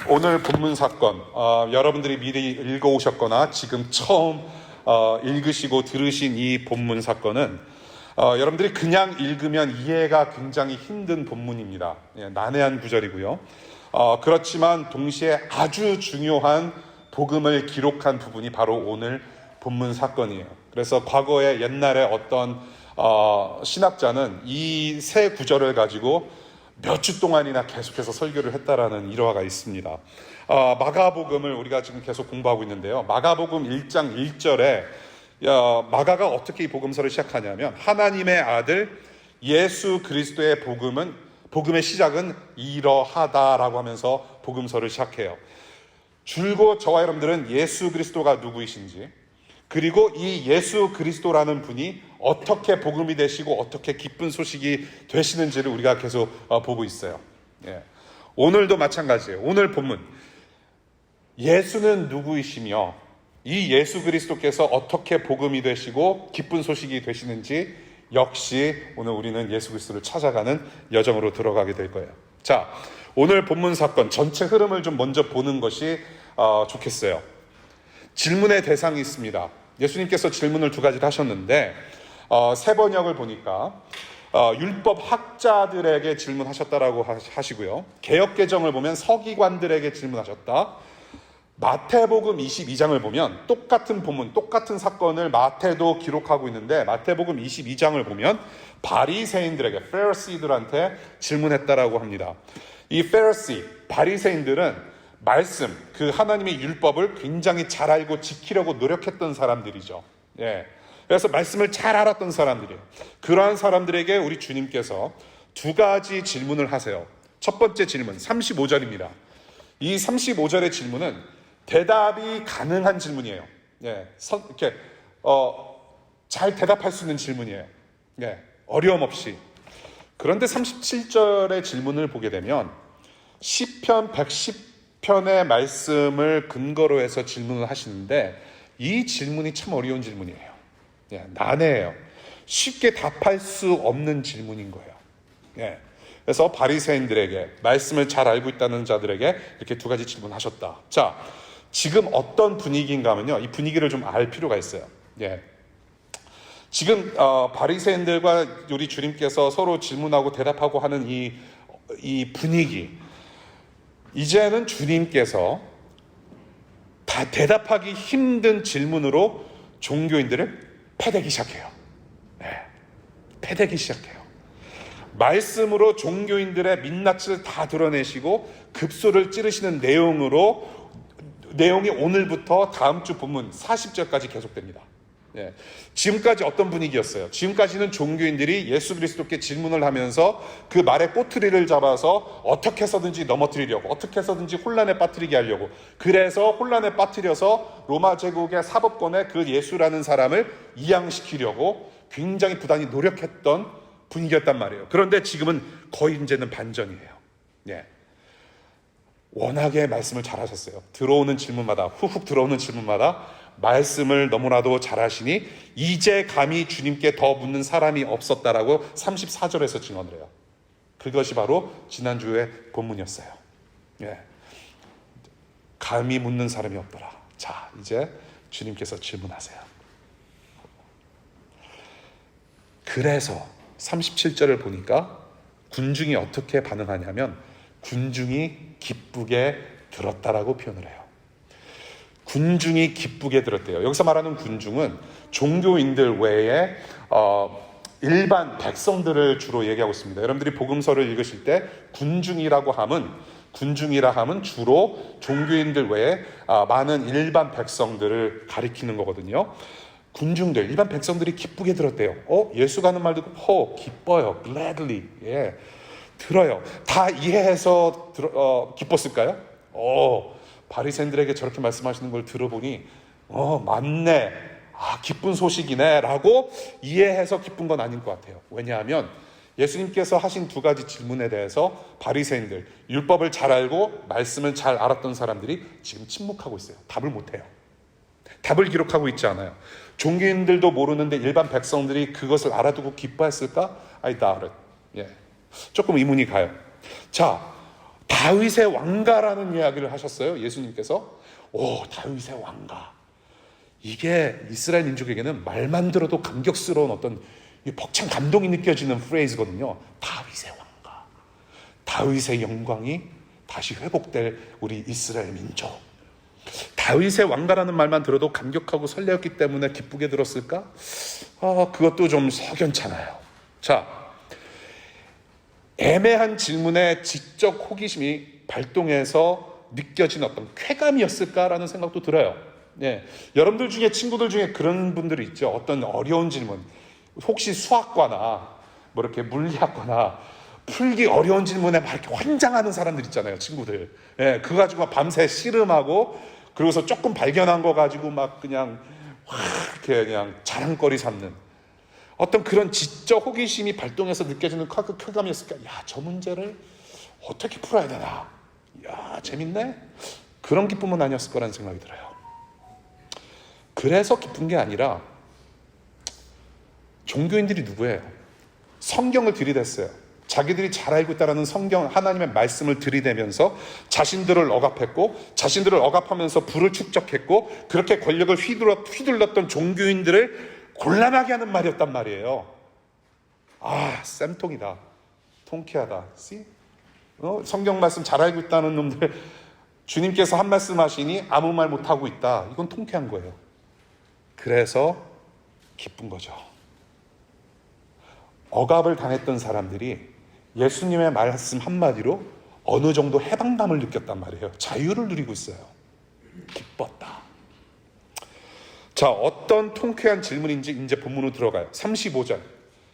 오늘 본문 사건, 여러분들이 미리 읽어오셨거나 지금 처음 읽으시고 들으신 이 본문 사건은 여러분들이 그냥 읽으면 이해가 굉장히 힘든 본문입니다. 난해한 구절이고요. 그렇지만 동시에 아주 중요한 복음을 기록한 부분이 바로 오늘 본문 사건이에요. 그래서 과거에 옛날에 어떤 신학자는 이 세 구절을 가지고 몇 주 동안이나 계속해서 설교를 했다라는 일화가 있습니다. 마가복음을 우리가 지금 계속 공부하고 있는데요. 마가복음 1장 1절에 마가가 어떻게 이 복음서를 시작하냐면 하나님의 아들 예수 그리스도의 복음의 시작은 이러하다라고 하면서 복음서를 시작해요. 줄곧 저와 여러분들은 예수 그리스도가 누구이신지, 그리고 이 예수 그리스도라는 분이 어떻게 복음이 되시고 어떻게 기쁜 소식이 되시는지를 우리가 계속 보고 있어요. 오늘도 마찬가지예요. 오늘 본문 예수는 누구이시며 이 예수 그리스도께서 어떻게 복음이 되시고 기쁜 소식이 되시는지 역시 오늘 우리는 예수 그리스도를 찾아가는 여정으로 들어가게 될 거예요. 자, 오늘 본문 사건 전체 흐름을 좀 먼저 보는 것이 좋겠어요. 질문의 대상이 있습니다. 예수님께서 질문을 두 가지를 하셨는데 세 번역을 보니까 율법 학자들에게 질문하셨다라고 하시고요. 개역개정을 보면 서기관들에게 질문하셨다. 마태복음 22장을 보면 똑같은 본문, 똑같은 사건을 마태도 기록하고 있는데 마태복음 22장을 보면 바리새인들에게, 페리시들한테 질문했다라고 합니다. 이 바리새인들은 말씀, 그 하나님의 율법을 굉장히 잘 알고 지키려고 노력했던 사람들이죠. 그래서 말씀을 잘 알았던 사람들이에요. 그러한 사람들에게 우리 주님께서 두 가지 질문을 하세요. 첫 번째 질문, 35절입니다. 이 35절의 질문은 대답이 가능한 질문이에요. 이렇게 잘 대답할 수 있는 질문이에요. 어려움 없이. 그런데 37절의 질문을 보게 되면 시편 110편의 말씀을 근거로 해서 질문을 하시는데 이 질문이 참 어려운 질문이에요. 난해해요. 쉽게 답할 수 없는 질문인 거예요. 그래서 바리새인들에게, 말씀을 잘 알고 있다는 자들에게 이렇게 두 가지 질문하셨다. 자, 지금 어떤 분위기인가 하면요, 이 분위기를 좀 알 필요가 있어요. 지금 바리새인들과 우리 주님께서 서로 질문하고 대답하고 하는 이 분위기, 이제는 주님께서 다 대답하기 힘든 질문으로 종교인들을 패대기 시작해요. 패대기 시작해요. 말씀으로 종교인들의 민낯을 다 드러내시고 급소를 찌르시는 내용이 오늘부터 다음 주 본문 40절까지 계속됩니다. 지금까지 어떤 분위기였어요? 지금까지는 종교인들이 예수 그리스도께 질문을 하면서 그 말의 꼬투리를 잡아서 어떻게 해서든지 넘어뜨리려고, 어떻게 해서든지 혼란에 빠뜨리게 하려고, 그래서 혼란에 빠뜨려서 로마 제국의 사법권에 그 예수라는 사람을 이양시키려고 굉장히 부단히 노력했던 분위기였단 말이에요. 그런데 지금은 거의 이제는 반전이에요. 워낙에 말씀을 잘하셨어요. 들어오는 질문마다, 훅훅 들어오는 질문마다 말씀을 너무나도 잘하시니 이제 감히 주님께 더 묻는 사람이 없었다라고 34절에서 증언을 해요. 그것이 바로 지난주의 본문이었어요. 감히 묻는 사람이 없더라. 자, 이제 주님께서 질문하세요. 그래서 37절을 보니까 군중이 어떻게 반응하냐면 군중이 기쁘게 들었다라고 표현을 해요. 군중이 기쁘게 들었대요. 여기서 말하는 군중은 종교인들 외에 일반 백성들을 주로 얘기하고 있습니다. 여러분들이 복음서를 읽으실 때 군중이라 하면 주로 종교인들 외에 많은 일반 백성들을 가리키는 거거든요. 군중들, 일반 백성들이 기쁘게 들었대요. 예수가 하는 말 듣고 기뻐요. gladly. 들어요. 다 이해해서 기뻤을까요? 바리새인들에게 저렇게 말씀하시는 걸 들어보니 맞네, 기쁜 소식이네 라고 이해해서 기쁜 건 아닌 것 같아요. 왜냐하면 예수님께서 하신 두 가지 질문에 대해서 바리새인들, 율법을 잘 알고 말씀을 잘 알았던 사람들이 지금 침묵하고 있어요. 답을 못해요. 답을 기록하고 있지 않아요. 종교인들도 모르는데 일반 백성들이 그것을 알아두고 기뻐했을까? I doubt it. 조금 의문이 가요. 자, 다윗의 왕가라는 이야기를 하셨어요. 예수님께서. 오, 다윗의 왕가. 이게 이스라엘 민족에게는 말만 들어도 감격스러운 어떤 벅찬 감동이 느껴지는 프레이즈거든요. 다윗의 왕가. 다윗의 영광이 다시 회복될 우리 이스라엘 민족. 다윗의 왕가라는 말만 들어도 감격하고 설레었기 때문에 기쁘게 들었을까? 그것도 좀 석연찮아요. 자, 애매한 질문에 지적 호기심이 발동해서 느껴진 어떤 쾌감이었을까라는 생각도 들어요. 네. 여러분들 중에, 친구들 중에 그런 분들이 있죠. 어떤 어려운 질문, 혹시 수학과나 뭐 이렇게 물리학과나 풀기 어려운 질문에 막 이렇게 환장하는 사람들 있잖아요, 친구들. 예, 그거 가지고 밤새 씨름하고, 그러고서 조금 발견한 거 가지고 막 그냥 이렇게 그냥 자랑거리 삼는 어떤 그런 지적 호기심이 발동해서 느껴지는 쾌감이었을까? 야, 저 문제를 어떻게 풀어야 되나? 야, 재밌네? 그런 기쁨은 아니었을 거라는 생각이 들어요. 그래서 기쁜 게 아니라 종교인들이 누구예요? 성경을 들이댔어요. 자기들이 잘 알고 있다는 성경, 하나님의 말씀을 들이대면서 자신들을 억압했고, 자신들을 억압하면서 부를 축적했고, 그렇게 권력을 휘둘렀던 종교인들을 곤란하게 하는 말이었단 말이에요. 아, 쌤통이다. 통쾌하다. See? 성경 말씀 잘 알고 있다는 놈들, 주님께서 한 말씀 하시니 아무 말 못하고 있다. 이건 통쾌한 거예요. 그래서 기쁜 거죠. 억압을 당했던 사람들이 예수님의 말씀 한마디로 어느 정도 해방감을 느꼈단 말이에요. 자유를 누리고 있어요. 기뻤다. 자, 어떤 통쾌한 질문인지 이제 본문으로 들어가요. 35절.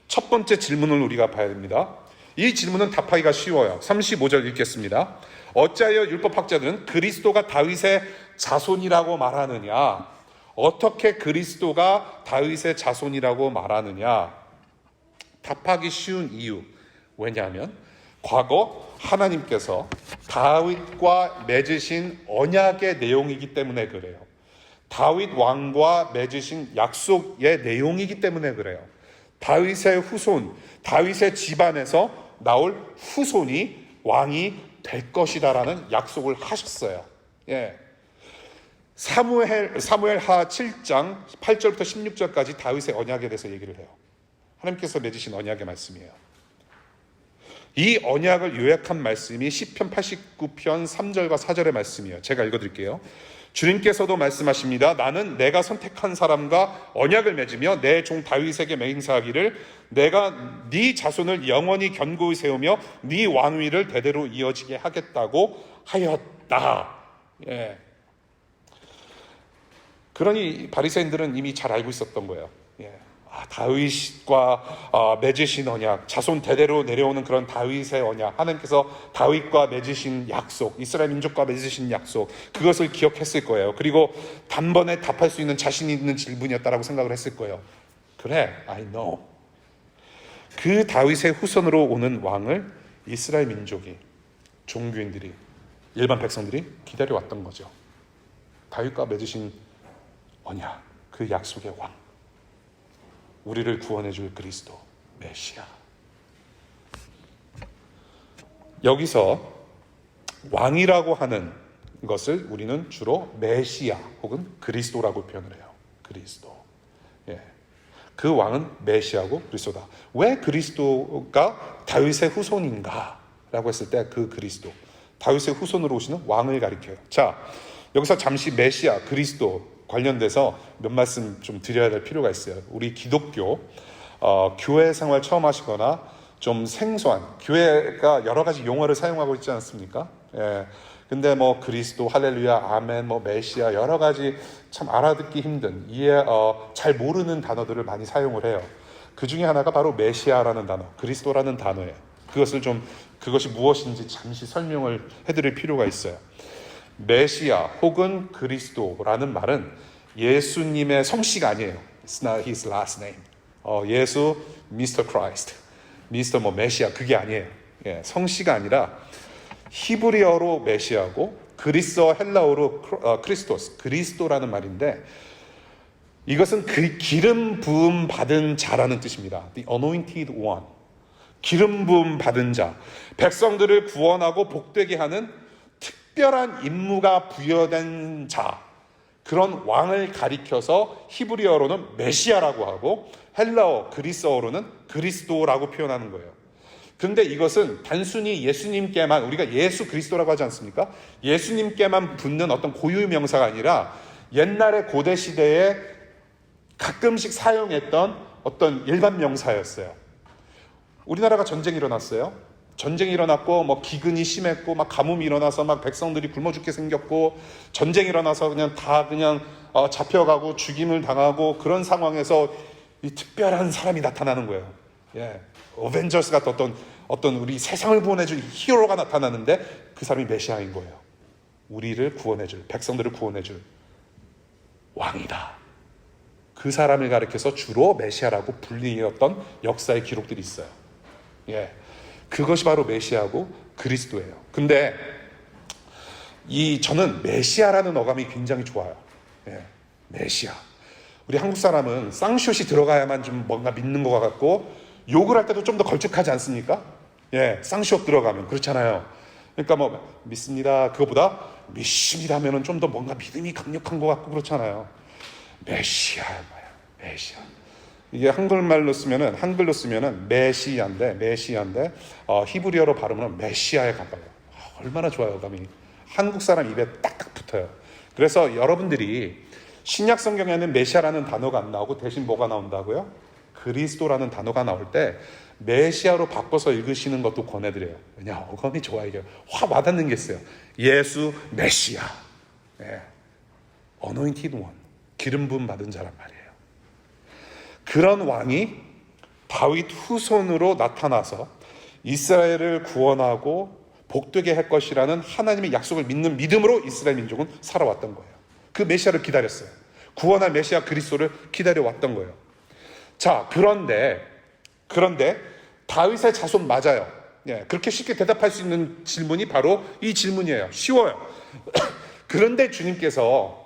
첫 번째 질문을 우리가 봐야 됩니다. 이 질문은 답하기가 쉬워요. 35절 읽겠습니다. 어찌하여 율법학자들은 그리스도가 다윗의 자손이라고 말하느냐? 어떻게 그리스도가 다윗의 자손이라고 말하느냐? 답하기 쉬운 이유. 왜냐하면 과거 하나님께서 다윗과 맺으신 언약의 내용이기 때문에 그래요. 다윗 왕과 맺으신 약속의 내용이기 때문에 그래요. 다윗의 후손, 다윗의 집안에서 나올 후손이 왕이 될 것이다라는 약속을 하셨어요. 예. 사무엘하 7장 8절부터 16절까지 다윗의 언약에 대해서 얘기를 해요. 하나님께서 맺으신 언약의 말씀이에요. 이 언약을 요약한 말씀이 시편 89편 3절과 4절의 말씀이에요. 제가 읽어드릴게요. 주님께서도 말씀하십니다. 나는 내가 선택한 사람과 언약을 맺으며 내 종 다윗에게 맹세하기를 내가 네 자손을 영원히 견고히 세우며 네 왕위를 대대로 이어지게 하겠다고 하였다. 예. 그러니 바리새인들은 이미 잘 알고 있었던 거예요. 예. 다윗과 맺으신 언약, 자손 대대로 내려오는 그런 다윗의 언약, 하나님께서 다윗과 맺으신 약속, 이스라엘 민족과 맺으신 약속, 그것을 기억했을 거예요. 그리고 단번에 답할 수 있는 자신이 있는 질문이었다라고 생각을 했을 거예요. 그래, I know. 그 다윗의 후손으로 오는 왕을 이스라엘 민족이, 종교인들이, 일반 백성들이 기다려왔던 거죠. 다윗과 맺으신 언약, 그 약속의 왕, 우리를 구원해 줄 그리스도, 메시아. 여기서 왕이라고 하는 것을 우리는 주로 메시아 혹은 그리스도라고 표현을 해요. 그리스도. 예. 그 왕은 메시아고 그리스도다. 왜 그리스도가 다윗의 후손인가? 라고 했을 때 그 그리스도, 다윗의 후손으로 오시는 왕을 가리켜요. 자, 여기서 잠시 메시아, 그리스도 관련돼서 몇 말씀 좀 드려야 될 필요가 있어요. 우리 기독교 교회 생활 처음 하시거나 좀 생소한, 교회가 여러 가지 용어를 사용하고 있지 않습니까? 예. 근데 뭐 그리스도, 할렐루야, 아멘, 뭐 메시아, 여러 가지 참 알아듣기 힘든, 잘 모르는 단어들을 많이 사용을 해요. 그 중에 하나가 바로 메시아라는 단어, 그리스도라는 단어예요. 그것이 무엇인지 잠시 설명을 해드릴 필요가 있어요. 메시아 혹은 그리스도라는 말은 예수님의 성씨가 아니에요. It's not his last name. 예수, Mr. Christ, Mr. 뭐 메시아, 그게 아니에요. 예, 성씨가 아니라 히브리어로 메시아고 그리스어 헬라어로 크리스토스, 그리스도라는 말인데 이것은 그 기름 부음 받은 자라는 뜻입니다. The anointed one. 기름 부음 받은 자. 백성들을 구원하고 복되게 하는 특별한 임무가 부여된 자, 그런 왕을 가리켜서 히브리어로는 메시아라고 하고 헬라어, 그리스어로는 그리스도라고 표현하는 거예요. 그런데 이것은 단순히 예수님께만, 우리가 예수 그리스도라고 하지 않습니까? 예수님께만 붙는 어떤 고유 명사가 아니라 옛날의 고대 시대에 가끔씩 사용했던 어떤 일반 명사였어요. 우리나라가 전쟁이 일어났어요. 전쟁이 일어났고 뭐 기근이 심했고 막 가뭄이 일어나서 막 백성들이 굶어 죽게 생겼고, 전쟁이 일어나서 그냥 다 잡혀가고 죽임을 당하고, 그런 상황에서 이 특별한 사람이 나타나는 거예요. 예, 어벤져스 같은 어떤 우리 세상을 구원해줄 히어로가 나타나는데 그 사람이 메시아인 거예요. 우리를 구원해줄, 백성들을 구원해줄 왕이다. 그 사람을 가리켜서 주로 메시아라고 불리었던 역사의 기록들이 있어요. 예, 그것이 바로 메시아고 그리스도예요. 근데 저는 메시아라는 어감이 굉장히 좋아요. 예, 메시아. 우리 한국 사람은 쌍시옷이 들어가야만 좀 뭔가 믿는 것 같고, 욕을 할 때도 좀 더 걸쭉하지 않습니까? 예, 쌍시옷 들어가면 그렇잖아요. 그러니까 뭐 믿습니다 그거보다 믿습니다 하면은 좀 더 뭔가 믿음이 강력한 것 같고 그렇잖아요. 메시아야 뭐야? 메시아. 이게 한글로 쓰면은 메시아인데 히브리어로 발음은 메시아에 가까워요. 얼마나 좋아요, 감이. 한국 사람 입에 딱딱 붙어요. 그래서 여러분들이 신약 성경에는 메시아라는 단어가 안 나오고 대신 뭐가 나온다고요? 그리스도라는 단어가 나올 때 메시아로 바꿔서 읽으시는 것도 권해드려요. 왜냐, 어감이 좋아. 이게 확 와닿는 게 있어요. 예수 메시아. 네. Anointed one. 기름 부음 받은 자란 말이에요. 그런 왕이 다윗 후손으로 나타나서 이스라엘을 구원하고 복되게 할 것이라는 하나님의 약속을 믿는 믿음으로 이스라엘 민족은 살아왔던 거예요. 그 메시아를 기다렸어요. 구원할 메시아 그리스도를 기다려왔던 거예요. 자, 그런데 다윗의 자손 맞아요. 예, 그렇게 쉽게 대답할 수 있는 질문이 바로 이 질문이에요. 쉬워요. 그런데 주님께서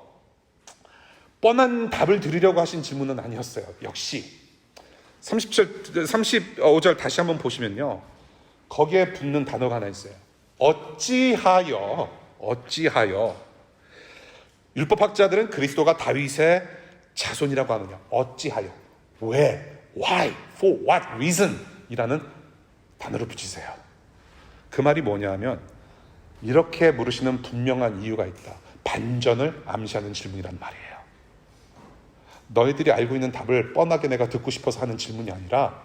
뻔한 답을 드리려고 하신 질문은 아니었어요. 역시 35절 다시 한번 보시면요, 거기에 붙는 단어가 하나 있어요. 어찌하여. 율법학자들은 그리스도가 다윗의 자손이라고 하느냐. 어찌하여. 왜? Why? For what reason? 이라는 단어를 붙이세요. 그 말이 뭐냐면 이렇게 물으시는 분명한 이유가 있다. 반전을 암시하는 질문이란 말이에요. 너희들이 알고 있는 답을 뻔하게 내가 듣고 싶어서 하는 질문이 아니라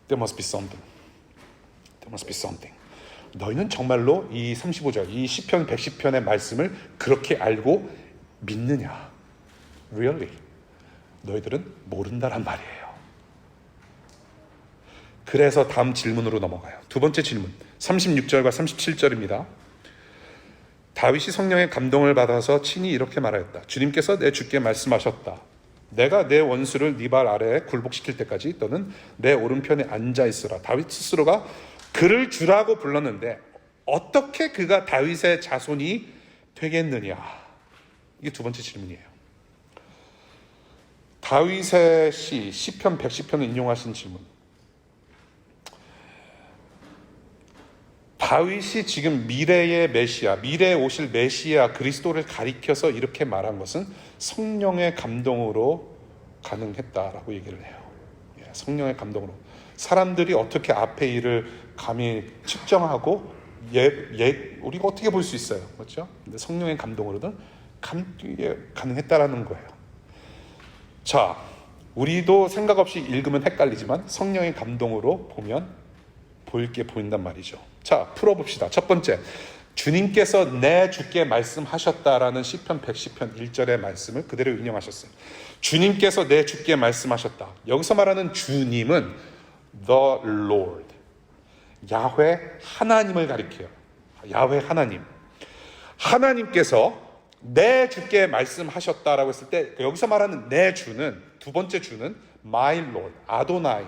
There must be something. There must be something. 너희는 정말로 이 35절, 이 시편 110편의 말씀을 그렇게 알고 믿느냐? Really? 너희들은 모른다란 말이에요. 그래서 다음 질문으로 넘어가요. 두 번째 질문, 36절과 37절입니다. 다윗이 성령의 감동을 받아서 친히 이렇게 말하였다. 주님께서 내 주께 말씀하셨다. 내가 내 원수를 네 발 아래에 굴복시킬 때까지 너는 내 오른편에 앉아있으라. 다윗 스스로가 그를 주라고 불렀는데 어떻게 그가 다윗의 자손이 되겠느냐? 이게 두 번째 질문이에요. 다윗의 시편 110편을 인용하신 질문. 다윗이 지금 미래의 메시아, 미래에 오실 메시아 그리스도를 가리켜서 이렇게 말한 것은 성령의 감동으로 가능했다라고 얘기를 해요. 성령의 감동으로. 사람들이 어떻게 앞의 일을 감히 측정하고 우리가 어떻게 볼 수 있어요, 그렇죠? 근데 성령의 감동으로는 가능했다라는 거예요. 자, 우리도 생각 없이 읽으면 헷갈리지만 성령의 감동으로 보면 보일 게 보인단 말이죠. 자, 풀어봅시다. 첫 번째, 주님께서 내 주께 말씀하셨다라는 시편 110편 1절의 말씀을 그대로 인용하셨어요. 주님께서 내 주께 말씀하셨다. 여기서 말하는 주님은 The Lord, 야훼 하나님을 가리켜요. 야훼 하나님. 하나님께서 내 주께 말씀하셨다라고 했을 때 여기서 말하는 내 주는, 두 번째 주는 My Lord, 아도나이,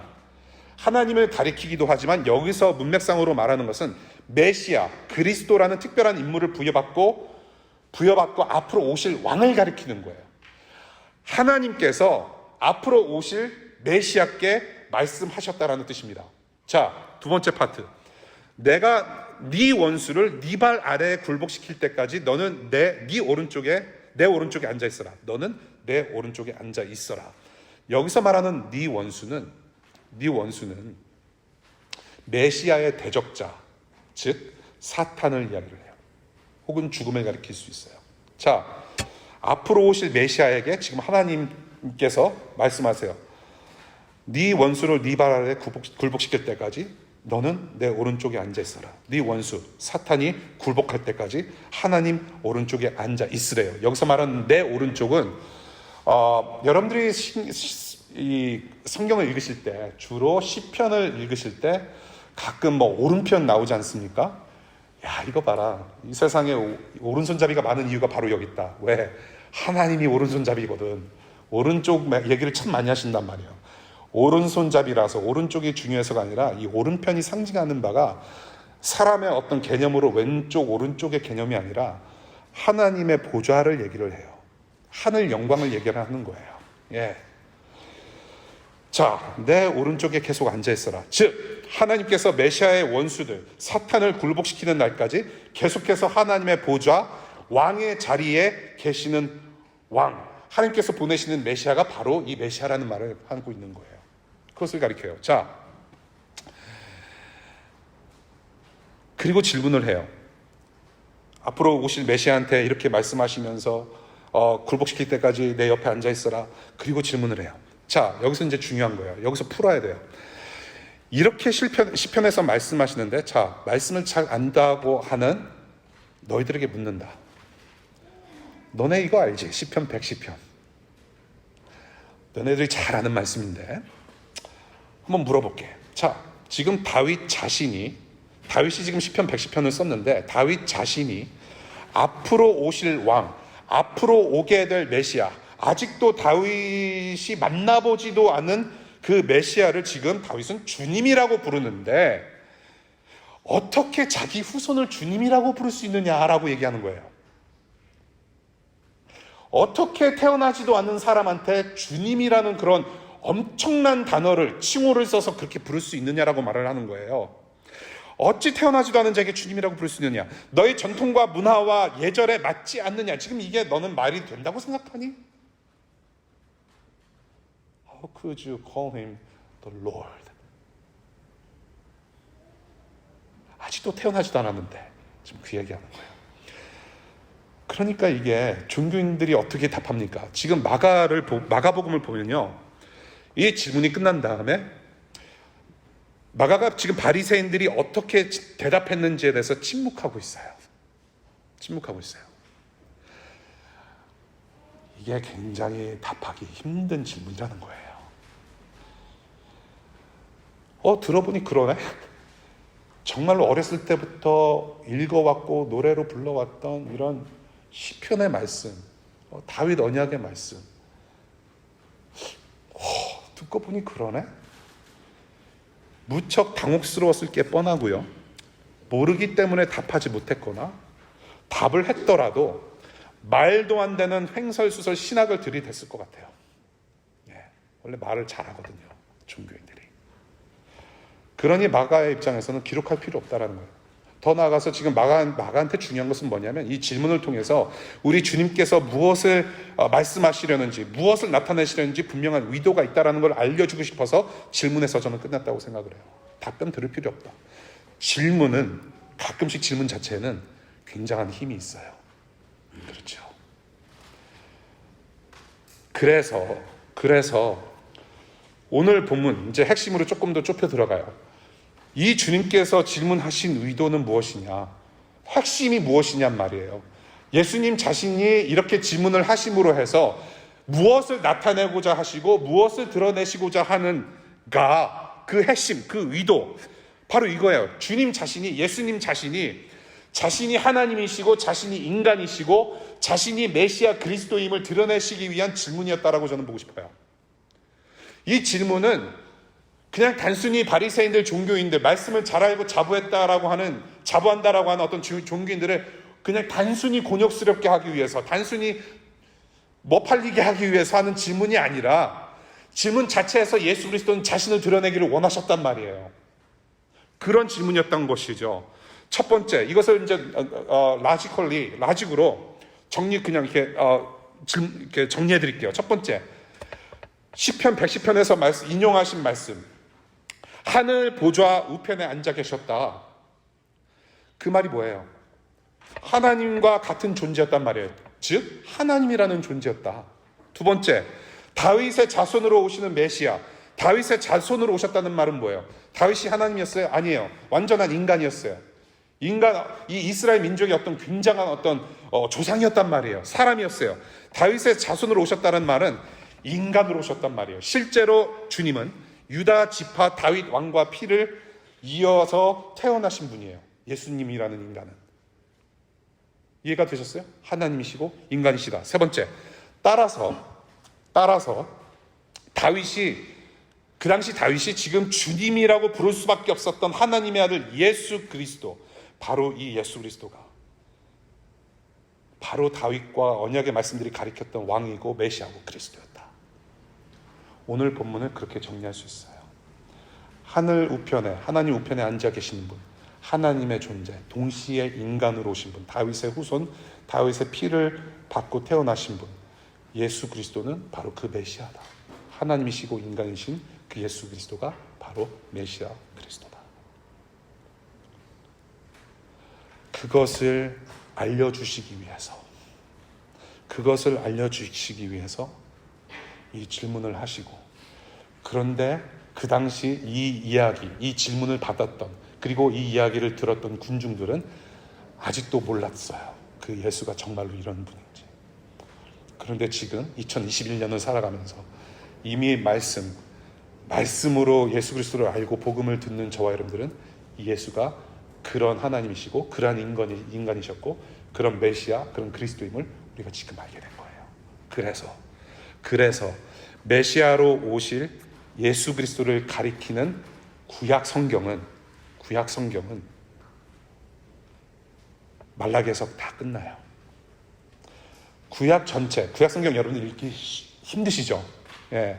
하나님을 가리키기도 하지만 여기서 문맥상으로 말하는 것은 메시아, 그리스도라는 특별한 인물을 부여받고 앞으로 오실 왕을 가리키는 거예요. 하나님께서 앞으로 오실 메시아께 말씀하셨다라는 뜻입니다. 자, 두 번째 파트. 내가 네 원수를 네 발 아래에 굴복시킬 때까지 너는 내 오른쪽에 앉아 있어라. 너는 내 오른쪽에 앉아 있어라. 여기서 말하는 네 원수는 메시아의 대적자, 즉 사탄을 이야기를 해요. 혹은 죽음을 가리킬 수 있어요. 자, 앞으로 오실 메시아에게 지금 하나님께서 말씀하세요. 네 원수를 네 발 아래에 굴복시킬 때까지 너는 내 오른쪽에 앉아 있어라. 네 원수 사탄이 굴복할 때까지 하나님 오른쪽에 앉아 있으래요. 여기서 말하는 내 오른쪽은 여러분들이 이 성경을 읽으실 때 주로 시편을 읽으실 때 가끔 뭐 오른편 나오지 않습니까? 야, 이거 봐라. 이 세상에 오른손잡이가 많은 이유가 바로 여기 있다. 왜? 하나님이 오른손잡이거든. 오른쪽 얘기를 참 많이 하신단 말이에요. 오른손잡이라서 오른쪽이 중요해서가 아니라 이 오른편이 상징하는 바가 사람의 어떤 개념으로 왼쪽 오른쪽의 개념이 아니라 하나님의 보좌를 얘기를 해요. 하늘 영광을 얘기하는 거예요. 예. 자, 내 오른쪽에 계속 앉아 있어라. 즉 하나님께서 메시아의 원수들 사탄을 굴복시키는 날까지 계속해서 하나님의 보좌 왕의 자리에 계시는 왕, 하나님께서 보내시는 메시아가 바로 이 메시아라는 말을 하고 있는 거예요. 그것을 가리켜요. 자, 그리고 질문을 해요. 앞으로 오실 메시아한테 이렇게 말씀하시면서 굴복시킬 때까지 내 옆에 앉아 있어라. 그리고 질문을 해요. 자, 여기서 이제 중요한 거예요. 여기서 풀어야 돼요. 이렇게 시편에서 말씀하시는데, 자, 말씀을 잘 안다고 하는 너희들에게 묻는다. 너네 이거 알지? 시편 110편. 너네들이 잘 아는 말씀인데 한번 물어볼게. 자, 지금 다윗이 지금 시편 110편을 썼는데 다윗 자신이 앞으로 오실 왕, 앞으로 오게 될 메시아, 아직도 다윗이 만나보지도 않은 그 메시아를 지금 다윗은 주님이라고 부르는데 어떻게 자기 후손을 주님이라고 부를 수 있느냐라고 얘기하는 거예요. 어떻게 태어나지도 않은 사람한테 주님이라는 그런 엄청난 단어를, 칭호를 써서 그렇게 부를 수 있느냐라고 말을 하는 거예요. 어찌 태어나지도 않은 자에게 주님이라고 부를 수 있느냐? 너의 전통과 문화와 예절에 맞지 않느냐? 지금 이게 너는 말이 된다고 생각하니? How could you call him the Lord? 아직도 태어나지도 않았는데 지금 그 얘기하는 거예요. 그러니까 이게 종교인들이 어떻게 답합니까? 지금 마가복음을 보면요, 이 질문이 끝난 다음에 마가가 지금 바리새인들이 어떻게 대답했는지에 대해서 침묵하고 있어요. 이게 굉장히 답하기 힘든 질문이라는 거예요. 들어보니 그러네. 정말로 어렸을 때부터 읽어왔고 노래로 불러왔던 이런 시편의 말씀, 다윗 언약의 말씀, 듣고 보니 그러네. 무척 당혹스러웠을 게 뻔하고요. 모르기 때문에 답하지 못했거나 답을 했더라도 말도 안 되는 횡설수설 신학을 들이댔을 것 같아요. 원래 말을 잘하거든요, 종교인들이. 그러니 마가의 입장에서는 기록할 필요 없다라는 거예요. 더 나아가서 지금 마가한테 중요한 것은 뭐냐면 이 질문을 통해서 우리 주님께서 무엇을 말씀하시려는지, 무엇을 나타내시려는지 분명한 의도가 있다는 걸 알려주고 싶어서 질문에서 저는 끝났다고 생각을 해요. 답변 들을 필요 없다. 가끔씩 질문 자체에는 굉장한 힘이 있어요. 그렇죠. 그래서 오늘 본문 이제 핵심으로 조금 더 좁혀 들어가요. 이 주님께서 질문하신 의도는 무엇이냐? 핵심이 무엇이냔 말이에요. 예수님 자신이 이렇게 질문을 하심으로 해서 무엇을 나타내고자 하시고 무엇을 드러내시고자 하는가, 그 핵심, 그 의도, 바로 이거예요. 예수님 자신이 하나님이시고 자신이 인간이시고 자신이 메시아 그리스도임을 드러내시기 위한 질문이었다라고 저는 보고 싶어요. 이 질문은 그냥 단순히 바리새인들, 종교인들, 말씀을 잘 알고 자부한다라고 하는 어떤 종교인들을 그냥 단순히 곤욕스럽게 하기 위해서, 단순히 팔리게 하기 위해서 하는 질문이 아니라 질문 자체에서 예수 그리스도는 자신을 드러내기를 원하셨단 말이에요. 그런 질문이었던 것이죠. 첫 번째, 이것을 이제 라직으로 그냥 이렇게 정리해 드릴게요. 첫 번째, 시편 110편에서 인용하신 말씀, 하늘 보좌 우편에 앉아 계셨다. 그 말이 뭐예요? 하나님과 같은 존재였단 말이에요. 즉 하나님이라는 존재였다. 두 번째, 다윗의 자손으로 오시는 메시아, 다윗의 자손으로 오셨다는 말은 뭐예요? 다윗이 하나님이었어요? 아니에요. 완전한 인간이었어요. 이 이스라엘 민족의 어떤 굉장한 어떤 조상이었단 말이에요. 사람이었어요. 다윗의 자손으로 오셨다는 말은 인간으로 오셨단 말이에요. 실제로 주님은 유다 지파 다윗 왕과 피를 이어서 태어나신 분이에요. 예수님이라는 인간은. 이해가 되셨어요? 하나님이시고 인간이시다. 세 번째, 따라서 그 당시 다윗이 지금 주님이라고 부를 수밖에 없었던 하나님의 아들 예수 그리스도, 바로 이 예수 그리스도가 바로 다윗과 언약의 말씀들이 가리켰던 왕이고 메시아고 그리스도였다. 오늘 본문을 그렇게 정리할 수 있어요. 하나님 우편에 앉아 계시는 분, 하나님의 존재, 동시에 인간으로 오신 분, 다윗의 후손, 다윗의 피를 받고 태어나신 분, 예수 그리스도는 바로 그 메시아다. 하나님이시고 인간이신 그 예수 그리스도가 바로 메시아 그리스도다. 그것을 알려주시기 위해서 이 질문을 하시고, 그런데 그 당시 이 질문을 받았던, 그리고 이 이야기를 들었던 군중들은 아직도 몰랐어요. 그 예수가 정말로 이런 분인지. 그런데 지금 2021년을 살아가면서 이미 말씀으로 예수 그리스도를 알고 복음을 듣는 저와 여러분들은 이 예수가 그런 하나님이시고 그런 인간이셨고 그런 메시아, 그런 그리스도임을 우리가 지금 알게 된 거예요. 그래서 메시아로 오실 예수 그리스도를 가리키는 구약 성경은 말라기에서 다 끝나요. 구약 성경 여러분들 읽기 힘드시죠? 예.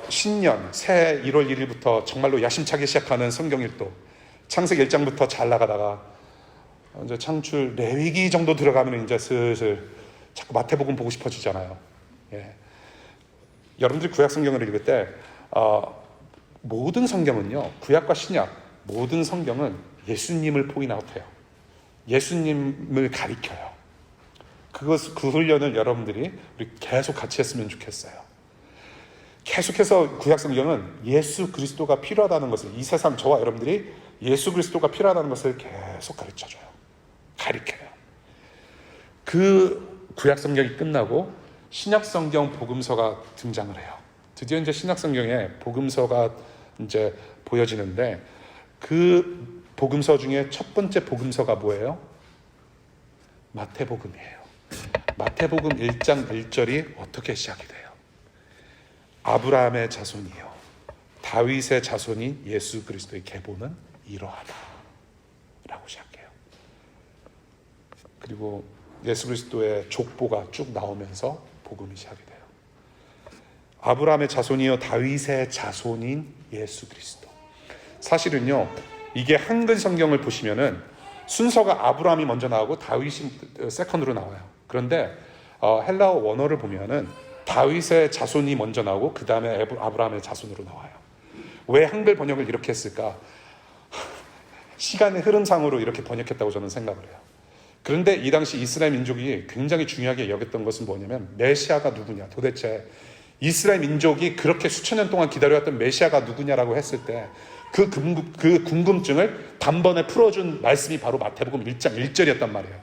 신년, 새 1월 1일부터 정말로 야심차게 시작하는 성경 읽도, 창세기 1장부터 잘 나가다가 이제 창출, 레위기 정도 들어가면 이제 슬슬 자꾸 마태복음 보고 싶어지잖아요. 예. 여러분들이 구약 성경을 읽을 때 모든 성경은요, 구약과 신약 모든 성경은 예수님을 포인트아웃해요. 예수님을 가리켜요. 그 훈련을 여러분들이 우리 계속 같이 했으면 좋겠어요. 계속해서 구약 성경은 예수 그리스도가 필요하다는 것을, 이 세상 저와 여러분들이 예수 그리스도가 필요하다는 것을 계속 가르쳐줘요. 가리켜요. 그 구약 성경이 끝나고 신약 성경 복음서가 등장을 해요. 드디어 이제 신약 성경에 복음서가 이제 보여지는데, 그 복음서 중에 첫 번째 복음서가 뭐예요? 마태복음이에요. 마태복음 1장 1절이 어떻게 시작이 돼요? 아브라함의 자손이요 다윗의 자손인 예수 그리스도의 계보는 이러하다 라고 시작해요. 그리고 예수 그리스도의 족보가 쭉 나오면서 복음이 시작이 돼요. 아브라함의 자손이요 다윗의 자손인 예수 그리스도. 사실은요, 이게 한글 성경을 보시면은 순서가 아브라함이 먼저 나오고 다윗이 세컨드로 나와요. 그런데 헬라어 원어를 보면은 다윗의 자손이 먼저 나오고 그 다음에 아브라함의 자손으로 나와요. 왜 한글 번역을 이렇게 했을까? 시간의 흐름상으로 이렇게 번역했다고 저는 생각을 해요. 그런데 이 당시 이스라엘 민족이 굉장히 중요하게 여겼던 것은 뭐냐면, 메시아가 누구냐, 도대체 이스라엘 민족이 그렇게 수천 년 동안 기다려왔던 메시아가 누구냐라고 했을 때 그 궁금증을 단번에 풀어준 말씀이 바로 마태복음 1장 1절이었단 말이에요.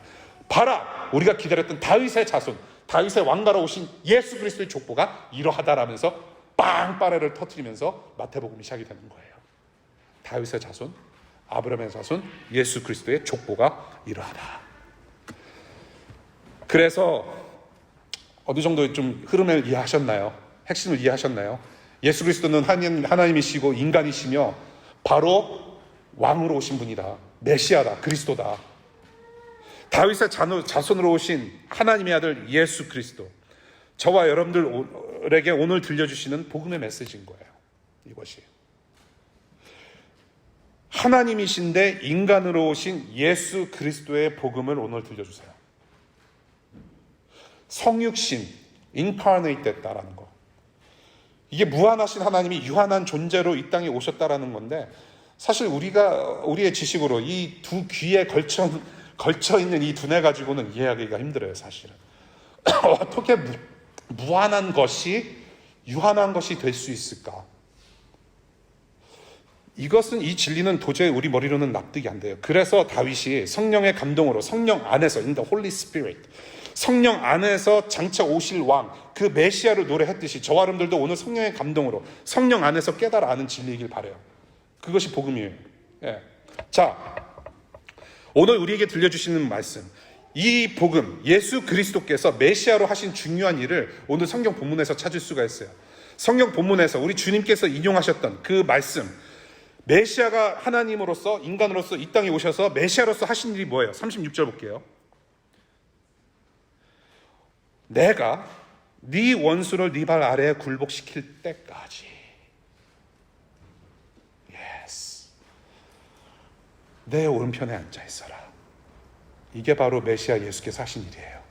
봐라, 우리가 기다렸던 다윗의 자손, 다윗의 왕가로 오신 예수 그리스도의 족보가 이러하다라면서 빵빠레를 터뜨리면서 마태복음이 시작이 되는 거예요. 다윗의 자손, 아브라함의 자손, 예수 그리스도의 족보가 이러하다. 그래서 어느 정도 좀 흐름을 이해하셨나요? 핵심을 이해하셨나요? 예수 그리스도는 하나님이시고 인간이시며 바로 왕으로 오신 분이다. 메시아다. 그리스도다. 다윗의 자손으로 오신 하나님의 아들 예수 그리스도. 저와 여러분들에게 오늘 들려주시는 복음의 메시지인 거예요. 이것이. 하나님이신데 인간으로 오신 예수 그리스도의 복음을 오늘 들려주세요. 성육신, incarnate 됐다라는 거. 이게 무한하신 하나님이 유한한 존재로 이 땅에 오셨다라는 건데, 사실 우리의 지식으로 이 두 귀에 걸쳐 있는 이 두뇌 가지고는 이해하기가 힘들어요, 사실은. 어떻게 무한한 것이 유한한 것이 될 수 있을까? 이 진리는 도저히 우리 머리로는 납득이 안 돼요. 그래서 다윗이 성령의 감동으로, 성령 안에서, in the Holy Spirit, 성령 안에서 장차 오실 왕, 그 메시아를 노래했듯이 저와 여러분들도 오늘 성령의 감동으로 성령 안에서 깨달아 아는 진리이길 바라요. 그것이 복음이에요. 예. 자, 오늘 우리에게 들려주시는 말씀, 이 복음, 예수 그리스도께서 메시아로 하신 중요한 일을 오늘 성경 본문에서 찾을 수가 있어요. 성경 본문에서 우리 주님께서 인용하셨던 그 말씀, 메시아가 하나님으로서, 인간으로서 이 땅에 오셔서 메시아로서 하신 일이 뭐예요? 36절 볼게요. 내가 네 원수를 네 발 아래에 굴복시킬 때까지. 예스. 내 오른편에 앉아 있어라. 이게 바로 메시아 예수께서 하신 일이에요.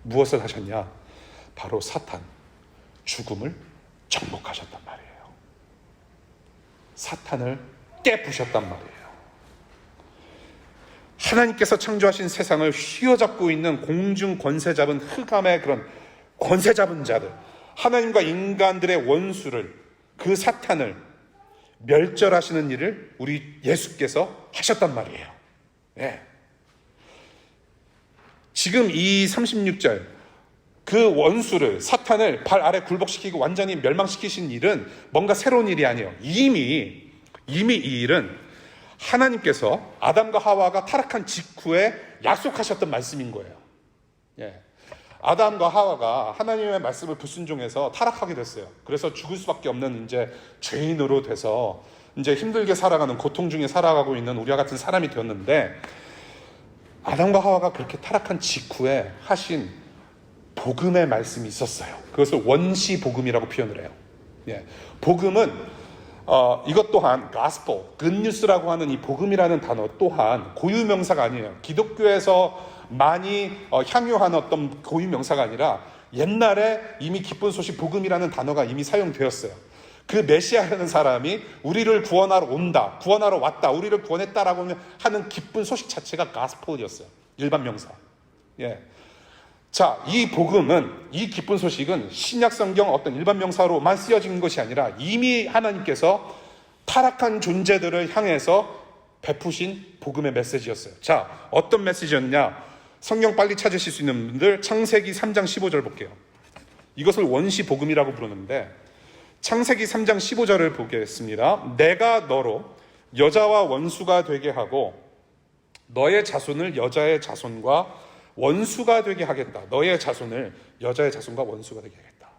무엇을 하셨냐? 바로 사탄, 죽음을 정복하셨단 말이에요. 사탄을 깨부셨단 말이에요. 하나님께서 창조하신 세상을 휘어잡고 있는 공중 권세 잡은 흑암의 그런 권세 잡은 자들, 하나님과 인간들의 원수를, 그 사탄을 멸절하시는 일을 우리 예수께서 하셨단 말이에요. 네. 지금 이 36절, 그 원수를, 사탄을 발 아래 굴복시키고 완전히 멸망시키신 일은 뭔가 새로운 일이 아니에요. 이미 이 일은 하나님께서 아담과 하와가 타락한 직후에 약속하셨던 말씀인 거예요. 예. 아담과 하와가 하나님의 말씀을 불순종해서 타락하게 됐어요. 그래서 죽을 수밖에 없는 이제 죄인으로 돼서 이제 힘들게 살아가는, 고통 중에 살아가고 있는 우리와 같은 사람이 되었는데, 아담과 하와가 그렇게 타락한 직후에 하신 복음의 말씀이 있었어요. 그것을 원시 복음이라고 표현을 해요. 예. 복음은 이것 또한 gospel, good news라고 하는 이 복음이라는 단어 또한 고유명사가 아니에요. 기독교에서 많이 향유한 어떤 고유명사가 아니라 옛날에 이미 기쁜 소식 복음이라는 단어가 이미 사용되었어요. 그 메시아라는 사람이 우리를 구원하러 온다, 구원하러 왔다, 우리를 구원했다라고 하는 기쁜 소식 자체가 gospel이었어요. 일반 명사. 예. 자, 이 복음은, 이 기쁜 소식은 신약 성경 어떤 일반 명사로만 쓰여진 것이 아니라 이미 하나님께서 타락한 존재들을 향해서 베푸신 복음의 메시지였어요. 자, 어떤 메시지였냐? 성경 빨리 찾으실 수 있는 분들 창세기 3장 15절 볼게요. 이것을 원시 복음이라고 부르는데, 창세기 3장 15절을 보겠습니다. 내가 너로 여자와 원수가 되게 하고 너의 자손을 여자의 자손과 원수가 되게 하겠다. 너의 자손을 여자의 자손과 원수가 되게 하겠다.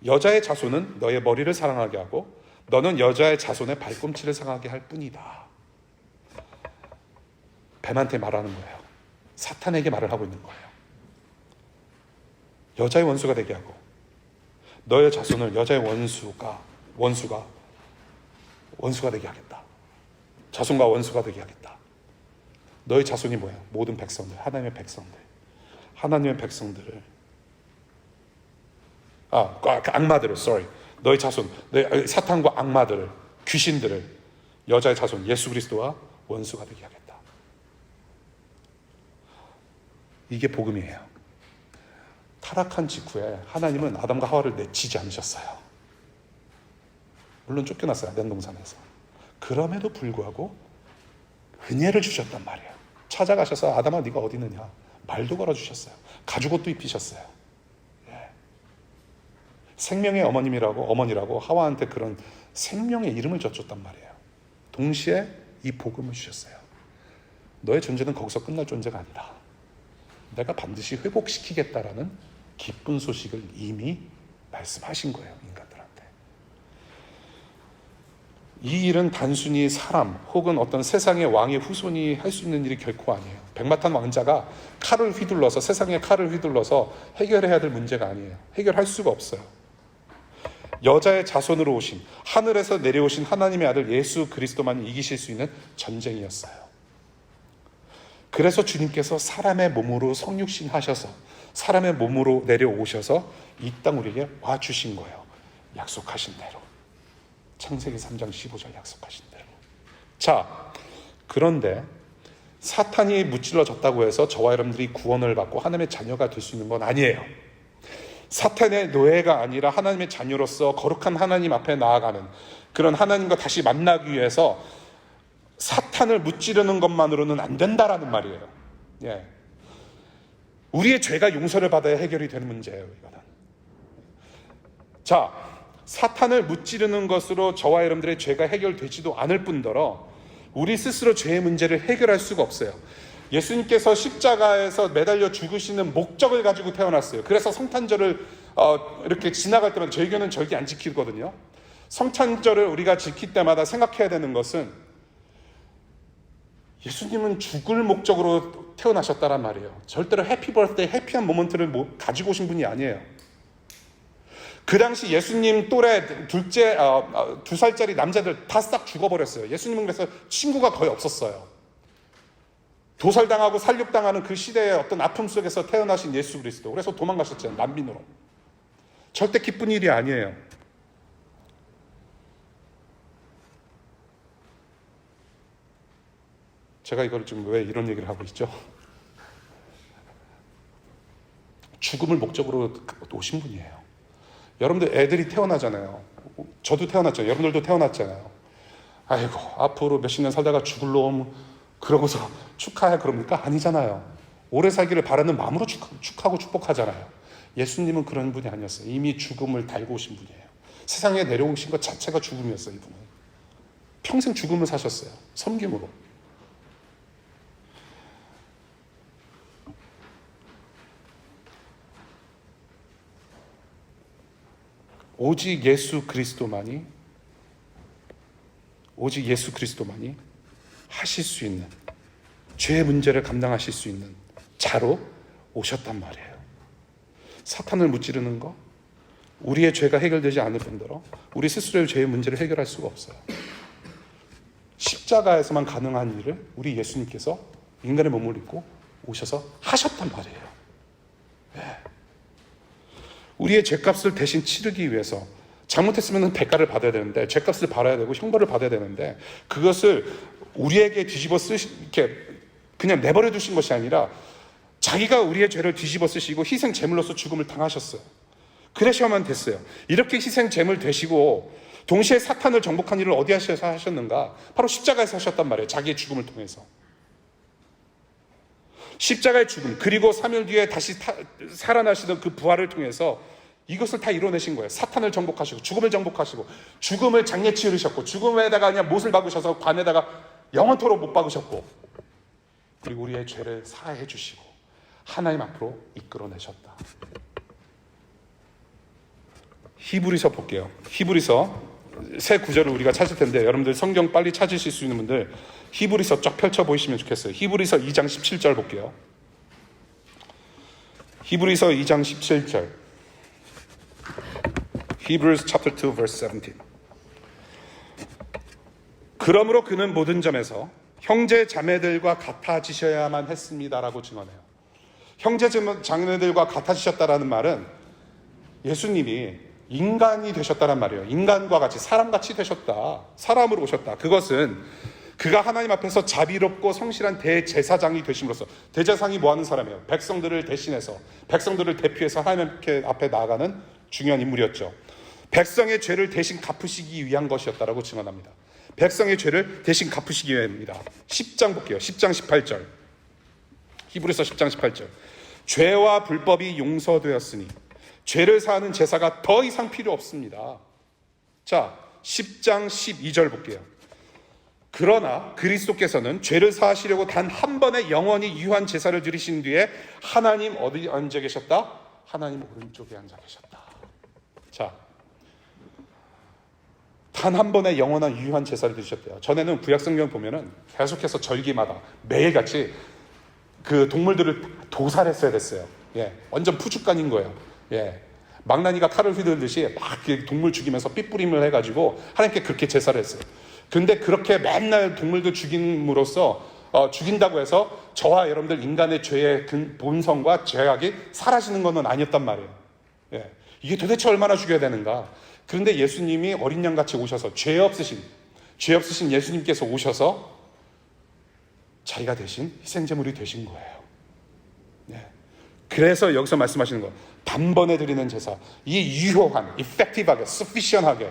여자의 자손은 너의 머리를 사랑하게 하고 너는 여자의 자손의 발꿈치를 상하게 할 뿐이다. 뱀한테 말하는 거예요. 사탄에게 말을 하고 있는 거예요. 여자의 원수가 되게 하고 너의 자손을 여자의 원수가 되게 하겠다. 자손과 원수가 되게 하겠다. 너의 자손이 뭐예요? 모든 백성들, 하나님의 백성들. 하나님의 백성들을, 악마들을, 너의 자손, 너의 사탄과 악마들을, 귀신들을 여자의 자손, 예수 그리스도와 원수가 되게 하겠다. 이게 복음이에요. 타락한 직후에 하나님은 아담과 하와를 내치지 않으셨어요. 물론 쫓겨났어요, 에덴 동산에서. 그럼에도 불구하고 은혜를 주셨단 말이에요. 찾아가셔서 아담아 네가 어디 있느냐 말도 걸어주셨어요. 가죽옷도 입히셨어요. 예. 생명의 어머니라고 하와한테 그런 생명의 이름을 젖줬단 말이에요. 동시에 이 복음을 주셨어요. 너의 존재는 거기서 끝날 존재가 아니다. 내가 반드시 회복시키겠다라는 기쁜 소식을 이미 말씀하신 거예요, 인간들한테. 이 일은 단순히 사람 혹은 어떤 세상의 왕의 후손이 할 수 있는 일이 결코 아니에요. 백마탄 왕자가 세상의 칼을 휘둘러서 해결해야 될 문제가 아니에요. 해결할 수가 없어요. 여자의 자손으로 오신, 하늘에서 내려오신 하나님의 아들 예수 그리스도만 이기실 수 있는 전쟁이었어요. 그래서 주님께서 사람의 몸으로 성육신 하셔서 사람의 몸으로 내려오셔서 이 땅 우리에게 와주신 거예요. 약속하신 대로. 창세기 3장 15절 약속하신 대로. 자, 그런데 사탄이 무찔러졌다고 해서 저와 여러분들이 구원을 받고 하나님의 자녀가 될 수 있는 건 아니에요. 사탄의 노예가 아니라 하나님의 자녀로서 거룩한 하나님 앞에 나아가는 그런 하나님과 다시 만나기 위해서 사탄을 무찌르는 것만으로는 안 된다라는 말이에요. 예. 우리의 죄가 용서를 받아야 해결이 되는 문제예요, 이거는. 자, 사탄을 무찌르는 것으로 저와 여러분들의 죄가 해결되지도 않을 뿐더러 우리 스스로 죄의 문제를 해결할 수가 없어요. 예수님께서 십자가에서 매달려 죽으시는 목적을 가지고 태어났어요. 그래서 성탄절을 이렇게 지나갈 때마다 저희 교회는 절대 안 지키거든요. 성탄절을 우리가 지킬 때마다 생각해야 되는 것은 예수님은 죽을 목적으로 태어나셨다란 말이에요. 절대로 해피 버스데이, 해피한 모먼트를 가지고 오신 분이 아니에요. 그 당시 예수님 또래 2살짜리 남자들 다 싹 죽어버렸어요. 예수님은 그래서 친구가 거의 없었어요. 도살당하고 살육당하는 그 시대의 어떤 아픔 속에서 태어나신 예수 그리스도. 그래서 도망가셨잖아요. 난민으로. 절대 기쁜 일이 아니에요. 제가 이걸 지금 왜 이런 얘기를 하고 있죠? 죽음을 목적으로 오신 분이에요. 여러분들 애들이 태어나잖아요. 저도 태어났죠. 여러분들도 태어났잖아요. 아이고, 앞으로 몇십 년 살다가 죽을 놈 그러고서 축하해 그럽니까? 아니잖아요. 오래 살기를 바라는 마음으로 축하하고 축복하잖아요. 예수님은 그런 분이 아니었어요. 이미 죽음을 달고 오신 분이에요. 세상에 내려오신 것 자체가 죽음이었어요. 이분은 평생 죽음을 사셨어요. 섬김으로. 오직 예수 그리스도만이 하실 수 있는, 죄의 문제를 감당하실 수 있는 자로 오셨단 말이에요. 사탄을 무찌르는 거, 우리의 죄가 해결되지 않을 뿐더러 우리 스스로의 죄의 문제를 해결할 수가 없어요. 십자가에서만 가능한 일을 우리 예수님께서 인간의 몸을 입고 오셔서 하셨단 말이에요. 네. 우리의 죄값을 대신 치르기 위해서, 잘못했으면 대가를 받아야 되는데, 죄값을 받아야 되고 형벌을 받아야 되는데, 그것을 우리에게 뒤집어 이렇게 그냥 내버려 두신 것이 아니라 자기가 우리의 죄를 뒤집어 쓰시고 희생 제물로서 죽음을 당하셨어요. 그러셔야만 됐어요. 이렇게 희생 제물 되시고 동시에 사탄을 정복한 일을 어디 하셔서 하셨는가? 바로 십자가에서 하셨단 말이에요. 자기의 죽음을 통해서. 십자가의 죽음, 그리고 3일 뒤에 다시 살아나시던 그 부활을 통해서 이것을 다 이뤄내신 거예요. 사탄을 정복하시고 죽음을 정복하시고 죽음을 장례 치르셨고 죽음에다가 그냥 못을 박으셔서 관에다가 영원토록 못 박으셨고, 그리고 우리의 죄를 사해 주시고 하나님 앞으로 이끌어내셨다. 히브리서 볼게요. 히브리서 새 구절을 우리가 찾을 텐데 여러분들 성경 빨리 찾으실 수 있는 분들 히브리서 쫙 펼쳐 보이시면 좋겠어요. 히브리서 2장 17절 볼게요. 히브리서 2장 17절. Hebrews chapter 2 verse 17. 그러므로 그는 모든 점에서 형제 자매들과 같아지셔야만 했습니다라고 증언해요. 형제 자매들과 같아지셨다라는 말은 예수님이 인간이 되셨다란 말이에요. 인간과 같이, 사람같이 되셨다. 사람으로 오셨다. 그것은 그가 하나님 앞에서 자비롭고 성실한 대제사장이 되심으로써, 대제사장이 뭐 하는 사람이에요? 백성들을 대신해서, 백성들을 대표해서 하나님 앞에 나아가는 중요한 인물이었죠. 백성의 죄를 대신 갚으시기 위한 것이었다라고 증언합니다. 백성의 죄를 대신 갚으시기 위함입니다. 10장 볼게요. 10장 18절. 히브리서 10장 18절. 죄와 불법이 용서되었으니 죄를 사하는 제사가 더 이상 필요 없습니다. 자, 10장 12절 볼게요. 그러나 그리스도께서는 죄를 사하시려고 단 한 번의 영원히 유한 제사를 드리신 뒤에 하나님 어디 앉아 계셨다? 하나님 오른쪽에 앉아 계셨다. 자, 단 한 번의 영원한 유한 제사를 드리셨대요. 전에는 구약성경 보면은 계속해서 절기마다 매일같이 그 동물들을 도살했어야 됐어요. 예, 완전 푸주간인 거예요. 예, 망나니가 칼을 휘둘듯이 막 동물 죽이면서 삐뿌림을 해가지고 하나님께 그렇게 제사를 했어요. 근데 그렇게 맨날 동물들 죽임으로써 죽인다고 해서 저와 여러분들 인간의 죄의 본성과 죄악이 사라지는 것은 아니었단 말이에요. 예. 이게 도대체 얼마나 죽여야 되는가? 그런데 예수님이 어린 양같이 오셔서 죄 없으신 예수님께서 오셔서 자기가 대신 희생제물이 되신 거예요. 예. 그래서 여기서 말씀하시는 거, 단번에 드리는 제사, 이 유효한, effective하게, sufficient하게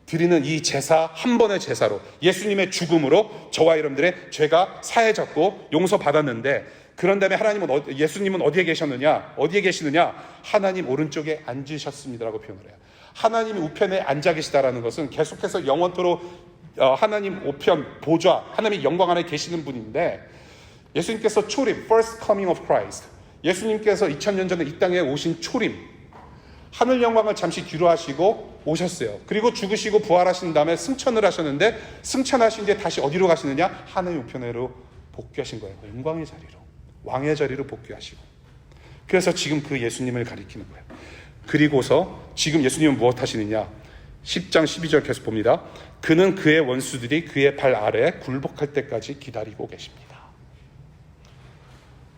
드리는 이 제사, 한 번의 제사로 예수님의 죽음으로 저와 여러분들의 죄가 사해졌고 용서받았는데, 그런 다음에 예수님은 어디에 계시느냐? 하나님 오른쪽에 앉으셨습니다라고 표현을 해요. 하나님이 우편에 앉아 계시다라는 것은 계속해서 영원토록 하나님 우편 보좌, 하나님의 영광 안에 계시는 분인데, 예수님께서 초림, first coming of Christ, 예수님께서 2000년 전에 이 땅에 오신 초림, 하늘 영광을 잠시 뒤로 하시고 오셨어요. 그리고 죽으시고 부활하신 다음에 승천을 하셨는데, 승천하신 뒤에 다시 어디로 가시느냐? 하나님 우편으로 복귀하신 거예요. 영광의 자리로, 왕의 자리로 복귀하시고. 그래서 지금 그 예수님을 가리키는 거예요. 그리고서 지금 예수님은 무엇 하시느냐? 10장 12절 계속 봅니다. 그는 그의 원수들이 그의 발 아래에 굴복할 때까지 기다리고 계십니다.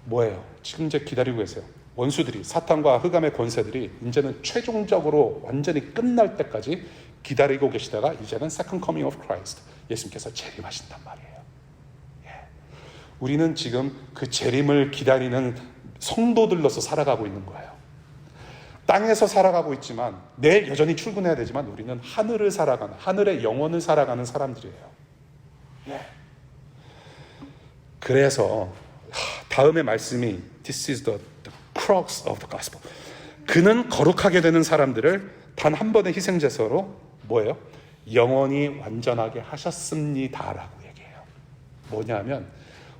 뭐예요? 지금 이제 기다리고 계세요. 원수들이, 사탄과 흑암의 권세들이 이제는 최종적으로 완전히 끝날 때까지 기다리고 계시다가 이제는 second coming of Christ, 예수님께서 재림하신단 말이에요. 예. 우리는 지금 그 재림을 기다리는 성도들로서 살아가고 있는 거예요. 땅에서 살아가고 있지만, 내일 여전히 출근해야 되지만 우리는 하늘을 살아가는, 하늘의 영혼을 살아가는 사람들이에요. 예. 그래서 다음의 말씀이 This is the crux of the gospel. 그는 거룩하게 되는 사람들을 단 한 번의 희생제사로 뭐예요? 영원히 완전하게 하셨습니다라고 얘기해요. 뭐냐면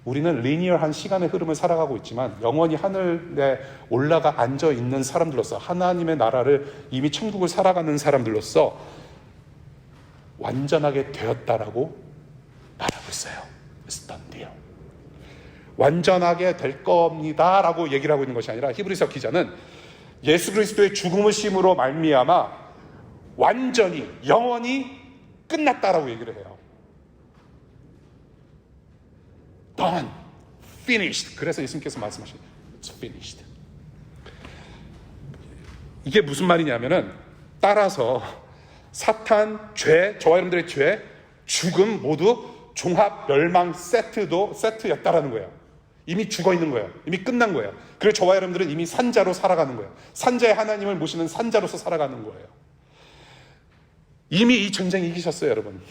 우리는 리니어한 시간의 흐름을 살아가고 있지만 영원히 하늘에 올라가 앉아 있는 사람들로서, 하나님의 나라를 이미 천국을 살아가는 사람들로서 완전하게 되었다라고 말하고 있어요. It's done deal. 완전하게 될 겁니다 라고 얘기를 하고 있는 것이 아니라, 히브리서 기자는 예수 그리스도의 죽음을 심으로 말미암아 완전히 영원히 끝났다라고 얘기를 해요. Done, finished. 그래서 예수님께서 말씀하신 It's finished. 이게 무슨 말이냐면은, 따라서 사탄, 죄, 저와 여러분들의 죄, 죽음 모두 종합 멸망 세트였다라는 거예요. 이미 죽어 있는 거예요. 이미 끝난 거예요. 그리고 저와 여러분들은 이미 산자로 살아가는 거예요. 산자의 하나님을 모시는 산자로서 살아가는 거예요. 이미 이 전쟁 이기셨어요, 여러분.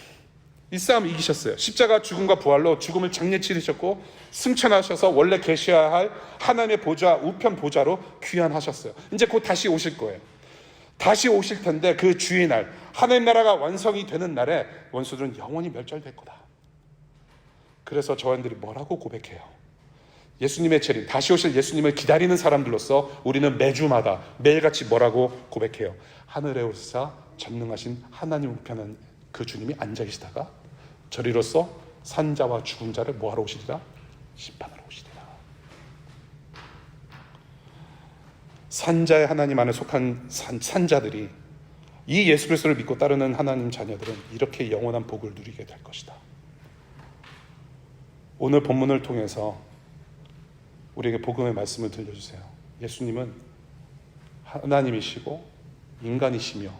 이 싸움 이기셨어요. 십자가 죽음과 부활로 죽음을 장례 치르셨고 승천하셔서 원래 계셔야 할 하나님의 보좌, 우편 보좌로 귀환하셨어요. 이제 곧 다시 오실 거예요. 다시 오실 텐데 그 주의 날, 하나님 나라가 완성이 되는 날에 원수들은 영원히 멸절될 거다. 그래서 저희들이 뭐라고 고백해요? 예수님의 재림, 다시 오실 예수님을 기다리는 사람들로서 우리는 매주마다 매일같이 뭐라고 고백해요? 하늘에 오시사 전능하신 하나님 우편한 그 주님이 앉아 계시다가 저리로서 산자와 죽은 자를 뭐하러 오시리라? 심판하러 오시리라. 산자의 하나님 안에 속한 산자들이, 이 예수 그리스도를 믿고 따르는 하나님 자녀들은 이렇게 영원한 복을 누리게 될 것이다. 오늘 본문을 통해서 우리에게 복음의 말씀을 들려주세요. 예수님은 하나님이시고 인간이시며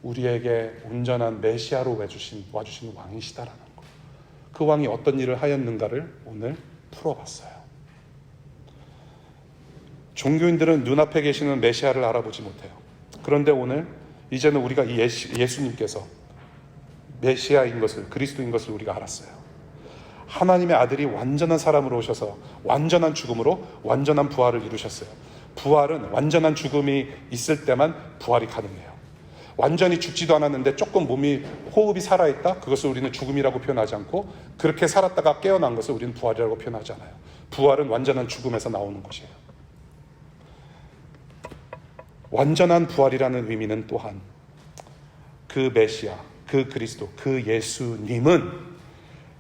우리에게 온전한 메시아로 와주신 왕이시다라는 것. 그 왕이 어떤 일을 하였는가를 오늘 풀어봤어요. 종교인들은 눈앞에 계시는 메시아를 알아보지 못해요. 그런데 오늘 이제는 우리가 이 예수님께서 메시아인 것을, 그리스도인 것을 우리가 알았어요. 하나님의 아들이 완전한 사람으로 오셔서 완전한 죽음으로 완전한 부활을 이루셨어요. 부활은 완전한 죽음이 있을 때만 부활이 가능해요. 완전히 죽지도 않았는데 조금 몸이, 호흡이 살아있다? 그것을 우리는 죽음이라고 표현하지 않고, 그렇게 살았다가 깨어난 것을 우리는 부활이라고 표현하지 않아요. 부활은 완전한 죽음에서 나오는 것이에요. 완전한 부활이라는 의미는 또한 그 메시아, 그 그리스도, 그 예수님은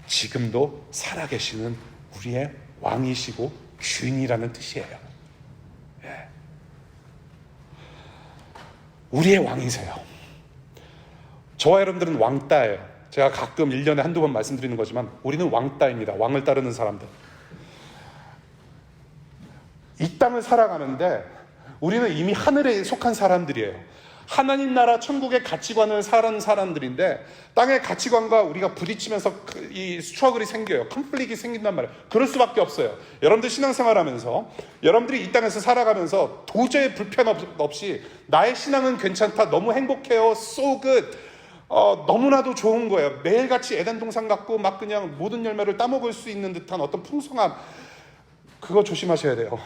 지금도 살아계시는 우리의 왕이시고 주인이라는 뜻이에요. 예. 우리의 왕이세요. 저와 여러분들은 왕따예요. 제가 가끔 1년에 한두 번 말씀드리는 거지만 우리는 왕따입니다. 왕을 따르는 사람들. 이 땅을 살아가는데 우리는 이미 하늘에 속한 사람들이에요. 하나님 나라 천국의 가치관을 사는 사람들인데 땅의 가치관과 우리가 부딪히면서 이 스트러글이 생겨요. 컨플릭이 생긴단 말이에요. 그럴 수밖에 없어요. 여러분들 신앙생활하면서 여러분들이 이 땅에서 살아가면서 도저히 불편 없이 나의 신앙은 괜찮다, 너무 행복해요, so good, 너무나도 좋은 거예요. 매일같이 에덴 동산 같고 막 그냥 모든 열매를 따먹을 수 있는 듯한 어떤 풍성함, 그거 조심하셔야 돼요.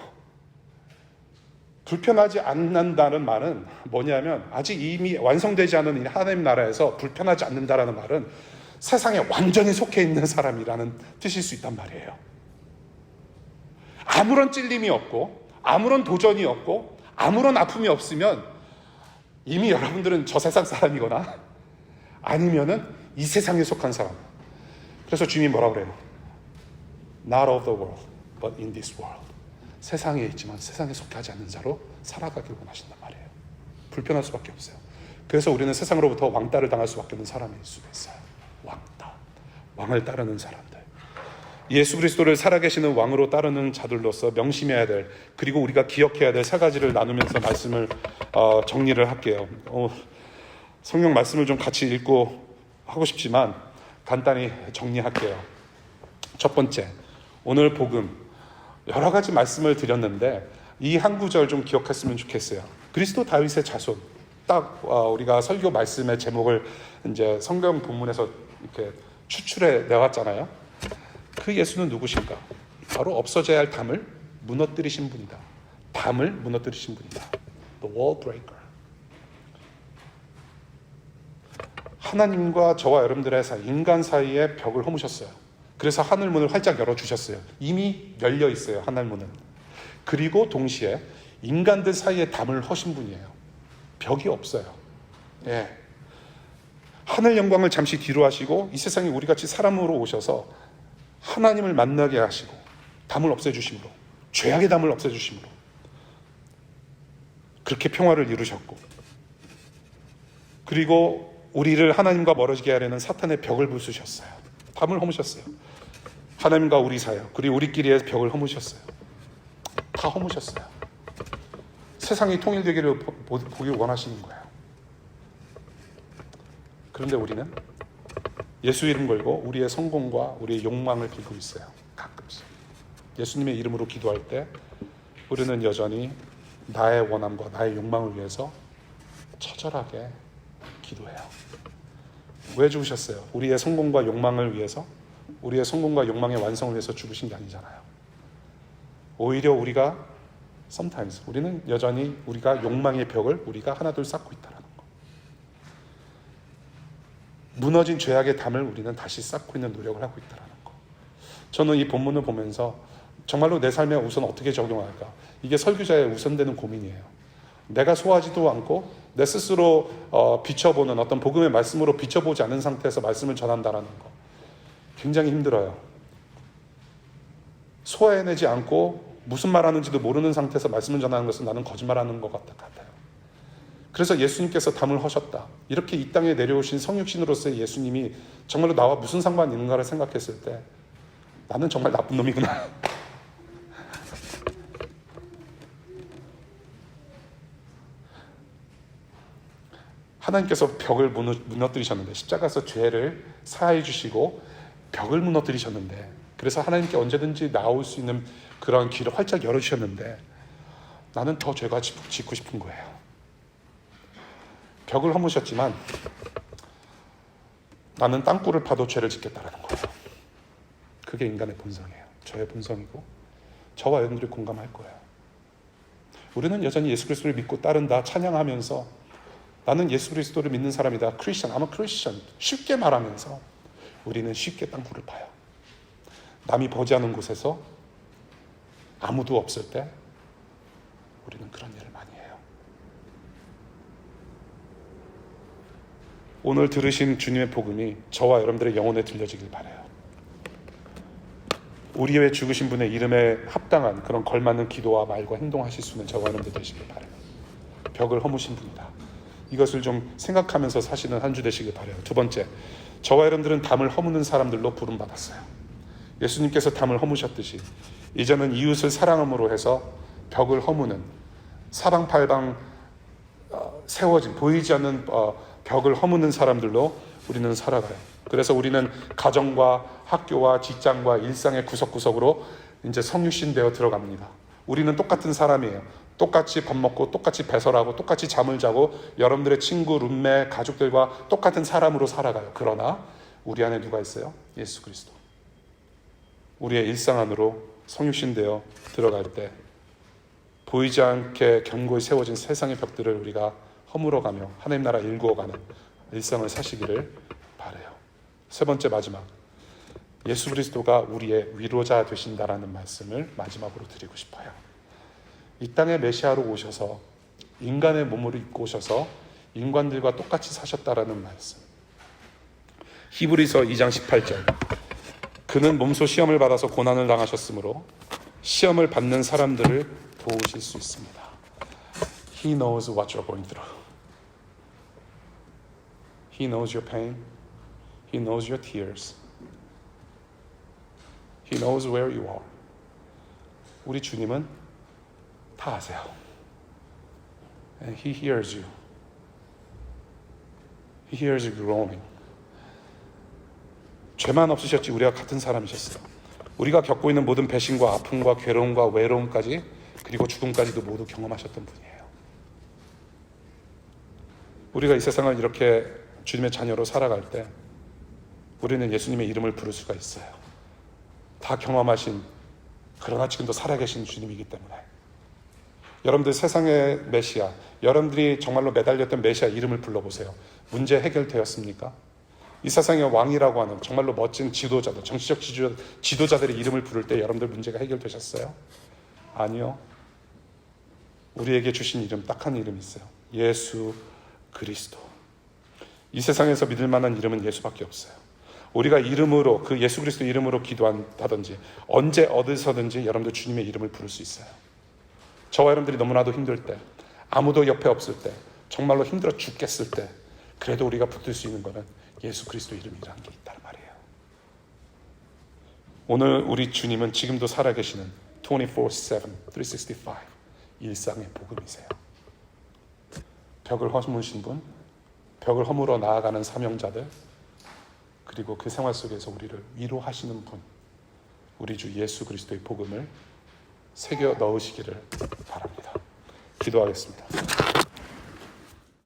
불편하지 않는다는 말은 뭐냐면 아직 이미 완성되지 않은 이 하나님 나라에서 불편하지 않는다라는 말은 세상에 완전히 속해 있는 사람이라는 뜻일 수 있단 말이에요. 아무런 찔림이 없고 아무런 도전이 없고 아무런 아픔이 없으면 이미 여러분들은 저 세상 사람이거나 아니면은 이 세상에 속한 사람. 그래서 주님이 뭐라고 그래요? Not of the world, but in this world. 세상에 있지만 세상에 속하지 않는 자로 살아가길 원하신단 말이에요. 불편할 수밖에 없어요. 그래서 우리는 세상으로부터 왕따를 당할 수밖에 없는 사람일 수가 있어요. 왕따, 왕을 따르는 사람들. 예수 그리스도를 살아계시는 왕으로 따르는 자들로서 명심해야 될, 그리고 우리가 기억해야 될 세 가지를 나누면서 말씀을 정리를 할게요. 성경 말씀을 좀 같이 읽고 하고 싶지만 간단히 정리할게요. 첫 번째, 오늘 복음 여러 가지 말씀을 드렸는데 이 한 구절 좀 기억했으면 좋겠어요. 그리스도 다윗의 자손. 딱 우리가 설교 말씀의 제목을 이제 성경 본문에서 이렇게 추출해 내왔잖아요. 그 예수는 누구신가? 바로 없어져야 할 담을 무너뜨리신 분이다. 담을 무너뜨리신 분이다. The wall breaker. 하나님과 저와 여러분들의 사이, 인간 사이에 벽을 허무셨어요. 그래서 하늘문을 활짝 열어주셨어요. 이미 열려 있어요, 하늘문은. 그리고 동시에 인간들 사이에 담을 허신 분이에요. 벽이 없어요. 예. 하늘 영광을 잠시 뒤로 하시고 이 세상에 우리같이 사람으로 오셔서 하나님을 만나게 하시고 담을 없애주심으로, 죄악의 담을 없애주심으로 그렇게 평화를 이루셨고, 그리고 우리를 하나님과 멀어지게 하려는 사탄의 벽을 부수셨어요. 담을 허무셨어요. 하나님과 우리 사이요, 그리고 우리끼리의 벽을 허무셨어요. 다 허무셨어요. 세상이 통일되기를 보길 원하시는 거예요. 그런데 우리는 예수 이름 걸고 우리의 성공과 우리의 욕망을 빌고 있어요. 가끔씩 예수님의 이름으로 기도할 때 우리는 여전히 나의 원함과 나의 욕망을 위해서 처절하게 기도해요. 왜 죽으셨어요? 우리의 성공과 욕망을 위해서, 우리의 성공과 욕망의 완성을 위해서 죽으신 게 아니잖아요. 오히려 우리가 sometimes 우리는 여전히 우리가 욕망의 벽을 우리가 하나둘 쌓고 있다는 거. 무너진 죄악의 담을 우리는 다시 쌓고 있는 노력을 하고 있다는 거. 저는 이 본문을 보면서 정말로 내 삶에 우선 어떻게 적용할까? 이게 설교자의 우선되는 고민이에요. 내가 소화하지도 않고 내 스스로 비춰보는 어떤 복음의 말씀으로 비춰보지 않은 상태에서 말씀을 전한다는 거 굉장히 힘들어요. 소화해내지 않고 무슨 말하는지도 모르는 상태에서 말씀을 전하는 것은 나는 거짓말하는 것 같아요. 그래서 예수님께서 담을 허셨다. 이렇게 이 땅에 내려오신 성육신으로서의 예수님이 정말로 나와 무슨 상관이 있는가를 생각했을 때 나는 정말 나쁜 놈이구나. 하나님께서 벽을 무너뜨리셨는데, 십자가에서 죄를 사하해 주시고 벽을 무너뜨리셨는데, 그래서 하나님께 언제든지 나올 수 있는 그런 길을 활짝 열어주셨는데 나는 더 죄가 짓고 싶은 거예요. 벽을 허무셨지만 나는 땅굴을 파도 죄를 짓겠다라는 거예요. 그게 인간의 본성이에요. 저의 본성이고 저와 여러분들이 공감할 거예요. 우리는 여전히 예수 그리스도를 믿고 따른다 찬양하면서 나는 예수 그리스도를 믿는 사람이다, 크리스천, I'm a Christian 쉽게 말하면서 우리는 쉽게 땅굴을 파요. 남이 보지 않은 곳에서 아무도 없을 때 우리는 그런 일을 많이 해요. 오늘 들으신 주님의 복음이 저와 여러분들의 영혼에 들려지길 바라요. 우리 외에 죽으신 분의 이름에 합당한 그런 걸맞는 기도와 말과 행동하실 수 있는 저와 여러분들 되시길 바라요. 벽을 허무신 분이다. 이것을 좀 생각하면서 사시는 한 주 되시길 바라요. 두 번째, 저와 여러분들은 담을 허무는 사람들로 부름받았어요. 예수님께서 담을 허무셨듯이 이제는 이웃을 사랑함으로 해서 벽을 허무는, 사방팔방 세워진 보이지 않는 벽을 허무는 사람들로 우리는 살아가요. 그래서 우리는 가정과 학교와 직장과 일상의 구석구석으로 이제 성육신 되어 들어갑니다. 우리는 똑같은 사람이에요. 똑같이 밥 먹고 똑같이 배설하고 똑같이 잠을 자고 여러분들의 친구, 룸메, 가족들과 똑같은 사람으로 살아가요. 그러나 우리 안에 누가 있어요? 예수 그리스도. 우리의 일상 안으로 성육신 되어 들어갈 때 보이지 않게 견고히 세워진 세상의 벽들을 우리가 허물어가며 하나님 나라 일구어가는 일상을 사시기를 바라요. 세 번째, 마지막, 예수 그리스도가 우리의 위로자 되신다라는 말씀을 마지막으로 드리고 싶어요. 이 땅에 메시아로 오셔서 인간의 몸으로 입고 오셔서 인간들과 똑같이 사셨다라는 말씀. 히브리서 2장 18절, 그는 몸소 시험을 받아서 고난을 당하셨으므로 시험을 받는 사람들을 도우실 수 있습니다. He knows what you're going through. He knows your pain. He knows your tears. He knows where you are. 우리 주님은 다 아세요. And He hears you. He hears you groaning. 죄만 없으셨지 우리가 같은 사람이셨어요. 우리가 겪고 있는 모든 배신과 아픔과 괴로움과 외로움까지 그리고 죽음까지도 모두 경험하셨던 분이에요. 우리가 이 세상을 이렇게 주님의 자녀로 살아갈 때 우리는 예수님의 이름을 부를 수가 있어요. 다 경험하신, 그러나 지금도 살아계신 주님이기 때문에. 여러분들 세상의 메시아, 여러분들이 정말로 매달렸던 메시아 이름을 불러보세요. 문제 해결되었습니까? 이 세상의 왕이라고 하는 정말로 멋진 지도자들, 정치적 지도자들의 이름을 부를 때 여러분들 문제가 해결되셨어요? 아니요. 우리에게 주신 이름, 딱 한 이름이 있어요. 예수 그리스도. 이 세상에서 믿을 만한 이름은 예수밖에 없어요. 우리가 이름으로, 그 예수 그리스도 이름으로 기도한다든지 언제 어디서든지 여러분들 주님의 이름을 부를 수 있어요. 저와 여러분들이 너무나도 힘들 때, 아무도 옆에 없을 때, 정말로 힘들어 죽겠을 때, 그래도 우리가 붙들 수 있는 것은 예수 그리스도 이름이라는 게 있단 말이에요. 오늘 우리 주님은 지금도 살아계시는 24/7, 365 일상의 복음이세요. 벽을 허무신 분, 벽을 허물어 나아가는 사명자들, 그리고 그 생활 속에서 우리를 위로하시는 분, 우리 주 예수 그리스도의 복음을 새겨 넣으시기를 바랍니다. 기도하겠습니다.